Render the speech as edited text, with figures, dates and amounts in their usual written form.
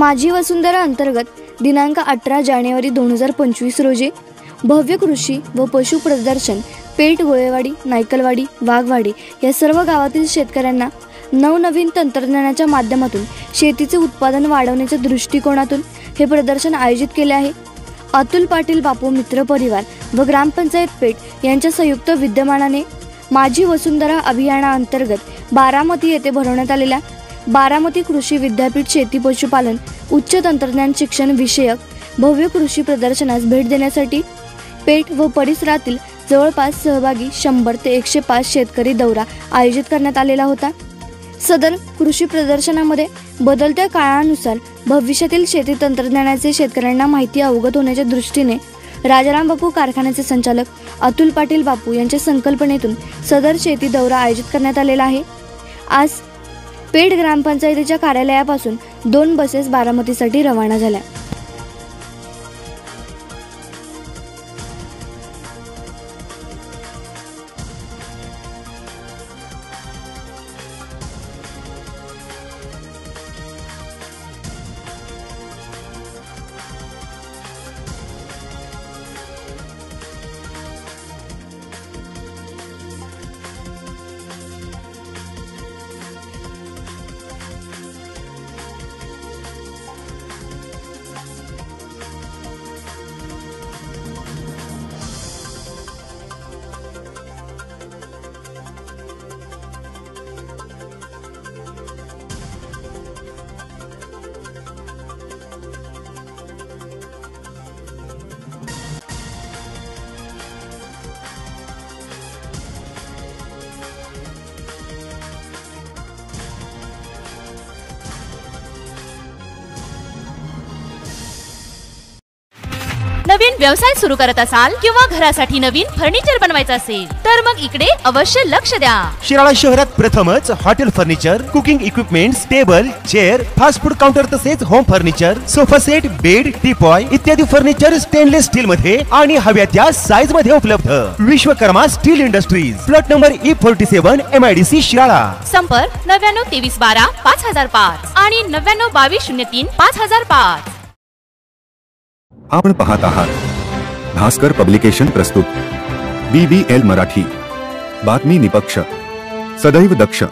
माझी वसुंधरा अंतर्गत दिनांक 18 जानेवारी 2025 रोजी भव्य कृषी व पशु प्रदर्शन पेठ, गोळेवाडी, नायकलवाडी, वाघवाडी या सर्व गावातील शेतकऱ्यांना नवनवीन तंत्रज्ञानाच्या माध्यमातून शेतीचे उत्पादन वाढवण्याच्या दृष्टिकोनातून हे प्रदर्शन आयोजित केले आहे। अतुल पाटील बापू मित्र परिवार व ग्रामपंचायत पेठ यांच्या संयुक्त विद्यमानाने माझी वसुंधरा अभियानाअंतर्गत बारामती येथे भरवण्यात आलेल्या बारामती कृषी विद्यापीठ शेती पशुपालन उच्च तंत्रज्ञान शिक्षण विषयक भव्य कृषी प्रदर्शनास भेट देण्यासाठी पेठ व परिसरातील जवळपास सहभागी 100 ते 105 शेतकरी दौरा आयोजित करण्यात आलेला होता। सदर कृषी प्रदर्शनामध्ये बदलत्या काळानुसार भविष्यातील शेती तंत्रज्ञानाचे शेतकऱ्यांना माहिती अवगत होण्याच्या दृष्टीने राजाराम बापू कारखान्याचे संचालक अतुल पाटील बापू यांच्या संकल्पनेतून सदर शेती दौरा आयोजित करण्यात आलेला आहे। आज पेठ ग्रामपंचायतीच्या कार्यालयापासून 2 बसेस बारामतीसाठी रवाना झाल्या। नवीन व्यवसाय सुरू करत असाल किंवा घरासाठी नवीन फर्निचर बनवायचं असेल तर मग इकडे अवश्य लक्ष द्या। शिराळा शहरात प्रथमच hotel furniture, cooking equipments, table, chair, fast food counter तसेच home furniture, sofa set, bed, teapoy इत्यादी फर्निचर स्टेनलेस स्टील मध्ये आणि हव्या त्या साइज मध्ये उपलब्ध। Vishwakarma steel industries, plot number E47 MIDC Shirala. संपर्क 99 23 12 5005 आणि 99 22 03 5005। आपण पाहत आहात भास्कर पब्लिकेशन प्रस्तुत BBL मराठी, बातमी निपक्ष, सदैव दक्ष।